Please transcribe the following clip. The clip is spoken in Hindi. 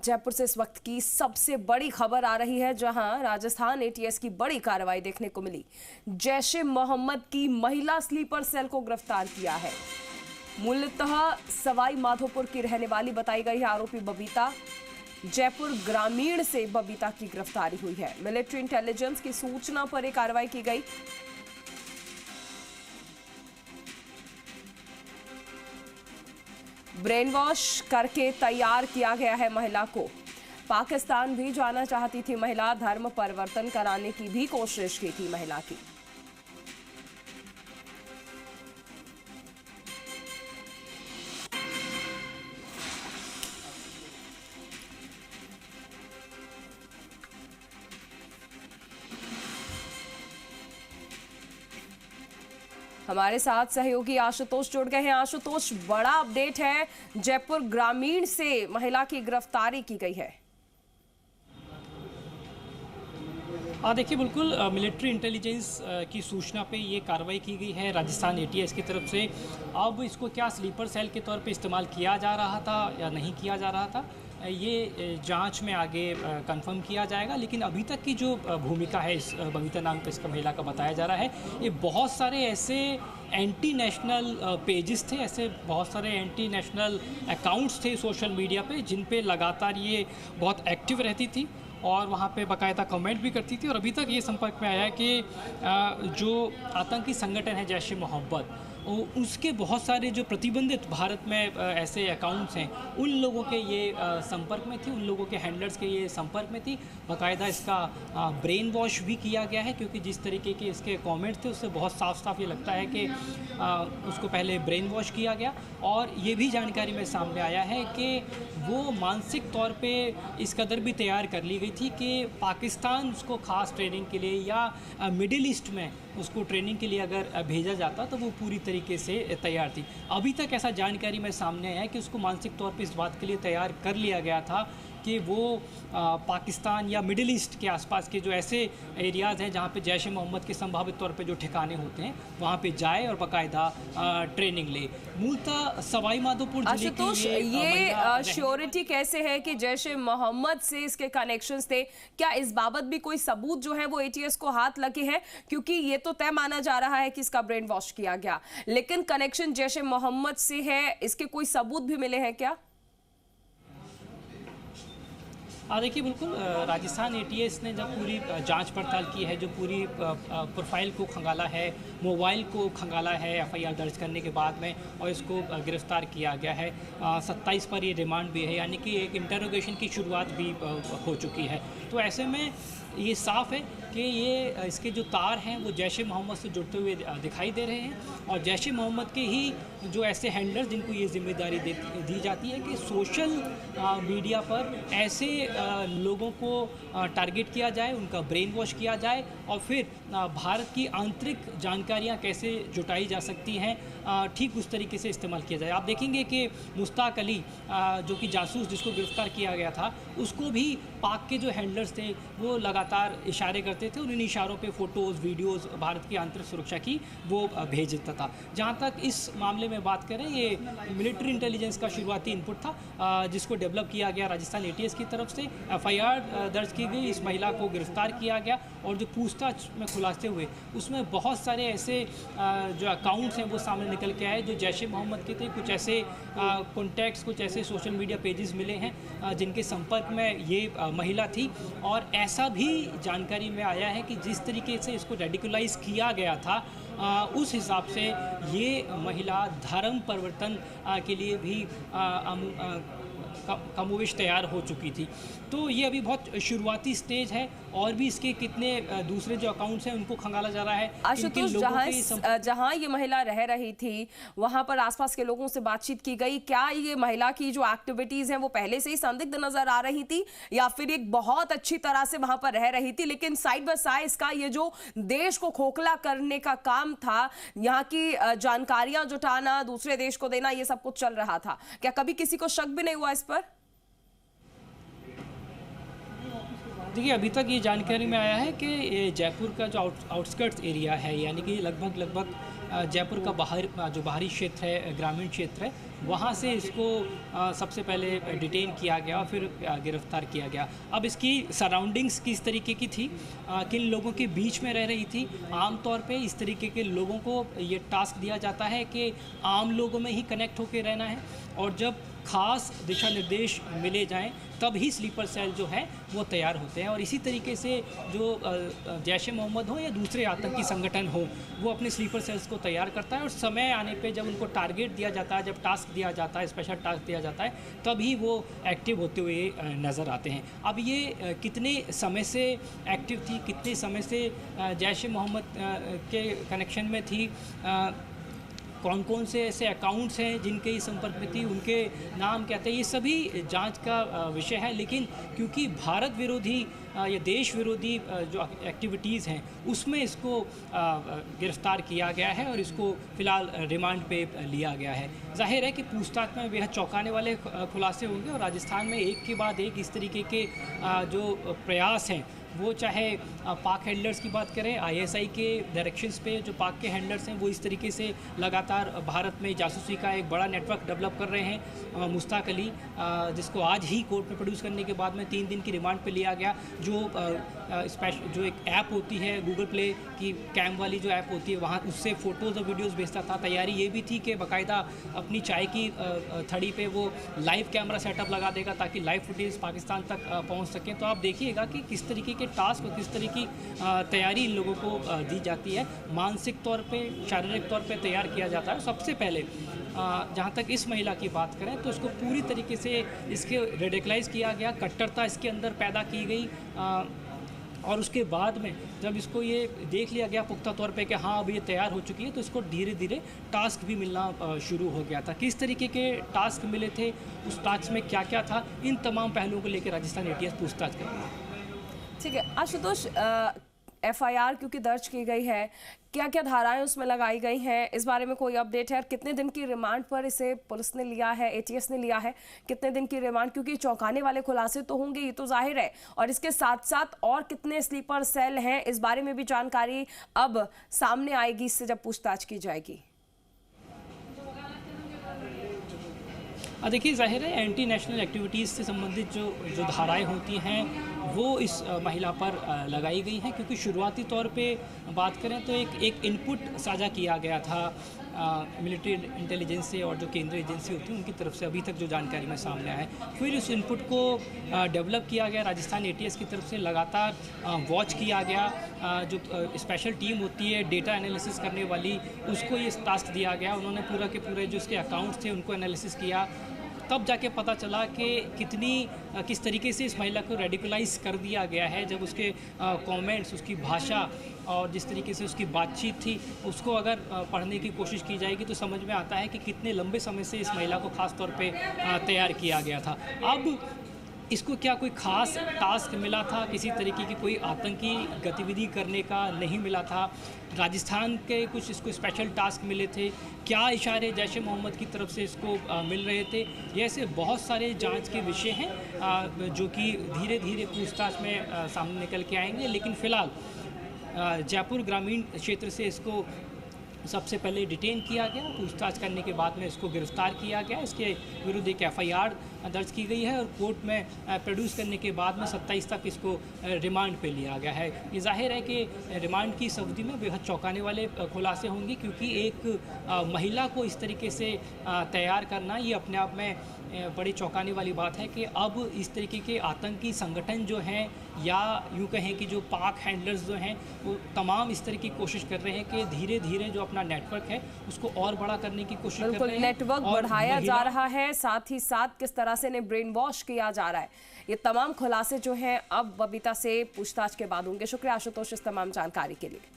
जयपुर से इस वक्त की सबसे बड़ी खबर आ रही है, जहां राजस्थान एटीएस की बड़ी कार्रवाई देखने को मिली। जैश-ए मोहम्मद की महिला स्लीपर सेल को गिरफ्तार किया है। मूलतः सवाई माधोपुर की रहने वाली बताई गई है आरोपी बबीता। जयपुर ग्रामीण से बबीता की गिरफ्तारी हुई है। मिलिट्री इंटेलिजेंस की सूचना पर यह कार्रवाई की गई। ब्रेन वॉश करके तैयार किया गया है महिला को। पाकिस्तान भी जाना चाहती थी महिला, धर्म परिवर्तन कराने की भी कोशिश की थी महिला की। हमारे साथ सहयोगी आशुतोष जुड़ गए हैं। आशुतोष, बड़ा अपडेट है, जयपुर ग्रामीण से महिला की गिरफ्तारी की गई है। देखिए, बिल्कुल मिलिट्री इंटेलिजेंस की सूचना पे ये कार्रवाई की गई है राजस्थान एटीएस की तरफ से। अब इसको क्या स्लीपर सेल के तौर पे इस्तेमाल किया जा रहा था या नहीं किया जा रहा था, ये जांच में आगे कंफर्म किया जाएगा। लेकिन अभी तक की जो भूमिका है इस बबीता नाम का इसका महिला का बताया जा रहा है, ये बहुत सारे ऐसे एंटी नेशनल पेजेस थे, ऐसे बहुत सारे एंटी नेशनल अकाउंट्स थे सोशल मीडिया पे, जिन पे लगातार ये बहुत एक्टिव रहती थी और वहाँ पे बाकायदा कमेंट भी करती थी। और अभी तक ये संपर्क में आया है कि जो आतंकी संगठन है जैश-ए मोहम्मद, उसके बहुत सारे जो प्रतिबंधित भारत में ऐसे अकाउंट्स हैं, उन लोगों के ये संपर्क में थी, उन लोगों के हैंडलर्स के ये संपर्क में थी। बाकायदा इसका ब्रेन वॉश भी किया गया है, क्योंकि जिस तरीके के इसके कमेंट्स थे उससे बहुत साफ साफ ये लगता है कि उसको पहले ब्रेन वॉश किया गया। और ये भी जानकारी में सामने आया है कि वो मानसिक तौर पे इस कदर भी तैयार कर ली गई थी कि पाकिस्तान उसको ख़ास ट्रेनिंग के लिए या मिडिल ईस्ट में उसको ट्रेनिंग के लिए अगर भेजा जाता तो वो पूरी तरीके से तैयार थी। अभी तक ऐसा जानकारी में सामने आया है कि उसको मानसिक तौर पे इस बात के लिए तैयार कर लिया गया था कि वो पाकिस्तान या मिडिल ईस्ट के आसपास के जो ऐसे एरियाज़ हैं जहाँ पे जैश-ए मोहम्मद के संभावित तौर पे जो ठिकाने होते हैं, वहाँ पे जाए और बाकायदा ट्रेनिंग ले। मूलतः सवाई माधोपुर जिले की ये श्योरिटी कैसे है कि जैश-ए मोहम्मद से इसके कनेक्शंस थे? क्या इस बाबत भी कोई सबूत जो है वो एटीएस को हाथ लगे हैं? क्योंकि ये तो तय माना जा रहा है कि इसका ब्रेन वॉश किया गया, लेकिन कनेक्शन जैश-ए मोहम्मद से है, इसके कोई सबूत भी मिले हैं क्या? देखिए, बिल्कुल राजस्थान एटीएस ने जब पूरी जांच पड़ताल की है, जो पूरी प्रोफाइल को खंगाला है, मोबाइल को खंगाला है एफआईआर दर्ज करने के बाद में, और इसको गिरफ्तार किया गया है। 27 पर ये रिमांड भी है, यानी कि एक इंटरोगेशन की शुरुआत भी हो चुकी है। तो ऐसे में ये साफ़ है कि ये इसके जो तार हैं वो जैश-ए मोहम्मद से जुड़ते हुए दिखाई दे रहे हैं। और जैश-ए मोहम्मद के ही जो ऐसे हैंडलर्स जिनको ये जिम्मेदारी दी जाती है कि सोशल मीडिया पर ऐसे लोगों को टारगेट किया जाए, उनका ब्रेन वॉश किया जाए, और फिर भारत की आंतरिक जानकारियां कैसे जुटाई जा सकती हैं, ठीक उस तरीके से इस्तेमाल किया जाए। आप देखेंगे कि मुश्ताक अली जो कि जासूस जिसको गिरफ्तार किया गया था, उसको भी पाक के जो हैंडलर्स थे वो लगातार इशारे करते थे, और इन इशारों पे फ़ोटोज़ वीडियोज़ भारत की आंतरिक सुरक्षा की वो भेज देता था। जहाँ तक इस मामले में बात करें, ये मिलिट्री इंटेलिजेंस का शुरुआती इनपुट था, जिसको डेवलप किया गया राजस्थान एटीएस की तरफ से। एफआईआर दर्ज की गई, इस महिला को गिरफ्तार किया गया, और जो पूछताछ में खुलासे हुए उसमें बहुत सारे ऐसे जो अकाउंट्स हैं वो सामने निकल के आए जो जैश-ए मोहम्मद के थे। कुछ ऐसे कॉन्टैक्ट्स, कुछ ऐसे सोशल मीडिया पेजेस मिले हैं जिनके संपर्क में ये महिला थी। और ऐसा भी जानकारी में आया है कि जिस तरीके से इसको रेडिकुलाइज किया गया था, उस हिसाब से ये महिला धर्म परिवर्तन के लिए भी कमोवेश तैयार हो चुकी थी। तो ये अभी बहुत शुरुआती स्टेज है, और भी इसके कितने दूसरे जो अकाउंट्स हैं उनको खंगाला जा रहा है। आशुतोष, जहां ये महिला रह रही थी वहां पर आसपास के लोगों से बातचीत की गई। क्या ये महिला की जो एक्टिविटीज हैं वो पहले से ही संदिग्ध नजर आ रही थी, या फिर एक बहुत अच्छी तरह से वहां पर रह रही थी, लेकिन साइड बाय साइड इसका ये जो देश को खोखला करने का काम था, यहाँ की जानकारियां जुटाना, दूसरे देश को देना, ये सब कुछ चल रहा था? क्या कभी किसी को शक भी नहीं हुआ इस पर? देखिए, अभी तक ये जानकारी में आया है कि जयपुर का जो आउटस्कर्ट्स एरिया है, यानी कि लगभग जयपुर का जो बाहरी क्षेत्र है, ग्रामीण क्षेत्र है, वहाँ से इसको सबसे पहले डिटेन किया गया और फिर गिरफ्तार किया गया। अब इसकी सराउंडिंग्स किस तरीके की थी, किन लोगों के बीच में रह रही थी। आमतौर पे इस तरीके के लोगों को ये टास्क दिया जाता है कि आम लोगों में ही कनेक्ट होकर रहना है, और जब खास दिशा निर्देश मिले जाएं तब ही स्लीपर सेल जो है वो तैयार होते हैं। और इसी तरीके से जो जैश ए मोहम्मद हो या दूसरे आतंकी संगठन हो, वो अपने स्लीपर सेल्स को तैयार करता है, और समय आने पे जब उनको टारगेट दिया जाता है, जब टास्क दिया जाता है, स्पेशल टास्क दिया जाता है, तभी वो एक्टिव होते हुए नज़र आते हैं। अब ये कितने समय से एक्टिव थी, कितने समय से जैश ए मोहम्मद के कनेक्शन में थी, कौन कौन से ऐसे अकाउंट्स हैं जिनके ही संपर्क में थी, उनके नाम क्या थे, ये सभी जांच का विषय है। लेकिन क्योंकि भारत विरोधी या देश विरोधी जो एक्टिविटीज़ हैं उसमें इसको गिरफ्तार किया गया है और इसको फ़िलहाल रिमांड पे लिया गया है। जाहिर है कि पूछताछ में बेहद चौंकाने वाले खुलासे होंगे, और राजस्थान में एक के बाद एक इस तरीके के जो प्रयास हैं, वो चाहे पाक हैंडलर्स की बात करें, आईएसआई के डायरेक्शंस पे जो पाक के हैंडलर्स हैं वो इस तरीके से लगातार भारत में जासूसी का एक बड़ा नेटवर्क डेवलप कर रहे हैं। मुश्ताक अली, जिसको आज ही कोर्ट में प्रोड्यूस करने के बाद में 3 दिन की रिमांड पे लिया गया, जो एक ऐप होती है गूगल प्ले की कैम वाली जो ऐप होती है, वहाँ उससे फ़ोटोज़ और वीडियोज़ भेजता था। तैयारी ये भी थी कि बाकायदा अपनी चाय की थड़ी पे वो लाइव कैमरा सेटअप लगा देगा ताकि लाइव फुटेज पाकिस्तान तक पहुँच सकें। तो आप देखिएगा कि किस तरीके के टास्क और किस तरह की तैयारी इन लोगों को दी जाती है, मानसिक तौर पे, शारीरिक तौर पे तैयार किया जाता है। सबसे पहले जहाँ तक इस महिला की बात करें तो इसको पूरी तरीके से इसके रेडिकलाइज़ किया गया, कट्टरता इसके अंदर पैदा की गई, और उसके बाद में जब इसको ये देख लिया गया पुख्ता तौर पे कि हाँ अब ये तैयार हो चुकी है, तो इसको धीरे धीरे टास्क भी मिलना शुरू हो गया था। किस तरीके के टास्क मिले थे, उस टास्क में क्या क्या था, इन तमाम पहलुओं को लेकर राजस्थान एटीएस पूछताछ कर रही है। ठीक है आशुतोष, एफआईआर क्योंकि दर्ज की गई है, क्या क्या धाराएं उसमें लगाई गई हैं, इस बारे में कोई अपडेट है? और कितने दिन की रिमांड पर इसे पुलिस ने लिया है, एटीएस ने लिया है, कितने दिन की रिमांड? क्योंकि चौंकाने वाले खुलासे तो होंगे, ये तो जाहिर है, और इसके साथ साथ और कितने स्लीपर सेल हैं, इस बारे में भी जानकारी अब सामने आएगी इससे जब पूछताछ की जाएगी। देखिए, जाहिर है एंटी नेशनल एक्टिविटीज़ से संबंधित जो धाराएं होती हैं वो इस महिला पर लगाई गई हैं, क्योंकि शुरुआती तौर पे बात करें तो एक इनपुट साझा किया गया था मिलिट्री इंटेलिजेंस से, और जो केंद्रीय एजेंसी होती है उनकी तरफ से, अभी तक जो जानकारी में सामने आया है। फिर उस इनपुट को डेवलप किया गया, राजस्थान एटीएस की तरफ से लगातार वॉच किया गया, जो स्पेशल टीम होती है डेटा एनालिसिस करने वाली, उसको ये टास्क दिया गया। उन्होंने पूरा के पूरे जो इसके अकाउंट्स थे उनको एनालिसिस किया, तब जाके पता चला कि किस तरीके से इस महिला को रेडिकलाइज कर दिया गया है। जब उसके कमेंट्स, उसकी भाषा और जिस तरीके से उसकी बातचीत थी, उसको अगर पढ़ने की कोशिश की जाएगी तो समझ में आता है कि कितने लंबे समय से इस महिला को ख़ास तौर पे तैयार किया गया था। अब इसको क्या कोई ख़ास टास्क मिला था, किसी तरीके की कोई आतंकी गतिविधि करने का नहीं मिला था। राजस्थान के कुछ इसको स्पेशल टास्क मिले थे, क्या इशारे जैश ए मोहम्मद की तरफ से इसको मिल रहे थे, ये ऐसे बहुत सारे जांच के विषय हैं जो कि धीरे धीरे पूछताछ में सामने निकल के आएंगे। लेकिन फ़िलहाल जयपुर ग्रामीण क्षेत्र से इसको सबसे पहले डिटेन किया गया, पूछताछ करने के बाद में इसको गिरफ्तार किया गया, इसके विरुद्ध एक एफआईआर दर्ज की गई है और कोर्ट में प्रोड्यूस करने के बाद में 27 तक इसको रिमांड पे लिया गया है। ये जाहिर है कि रिमांड की इस अवधि में बेहद चौंकाने वाले खुलासे होंगे, क्योंकि एक महिला को इस तरीके से तैयार करना ये अपने आप में बड़ी चौंकाने वाली बात है कि अब इस तरीके के आतंकी संगठन जो हैं, या यूँ कहें कि जो पाक हैंडलर्स जो हैं, वो तमाम इस तरह की कोशिश कर रहे हैं कि धीरे धीरे जो अपना नेटवर्क है उसको और बड़ा करने की कोशिश कर रहे हैं। नेटवर्क बढ़ाया जा रहा है, साथ ही साथ किस तरह से इन्हें ब्रेन वॉश किया जा रहा है, ये तमाम खुलासे जो हैं अब बबीता से पूछताछ के बाद होंगे। शुक्रिया आशुतोष इस तमाम जानकारी के लिए।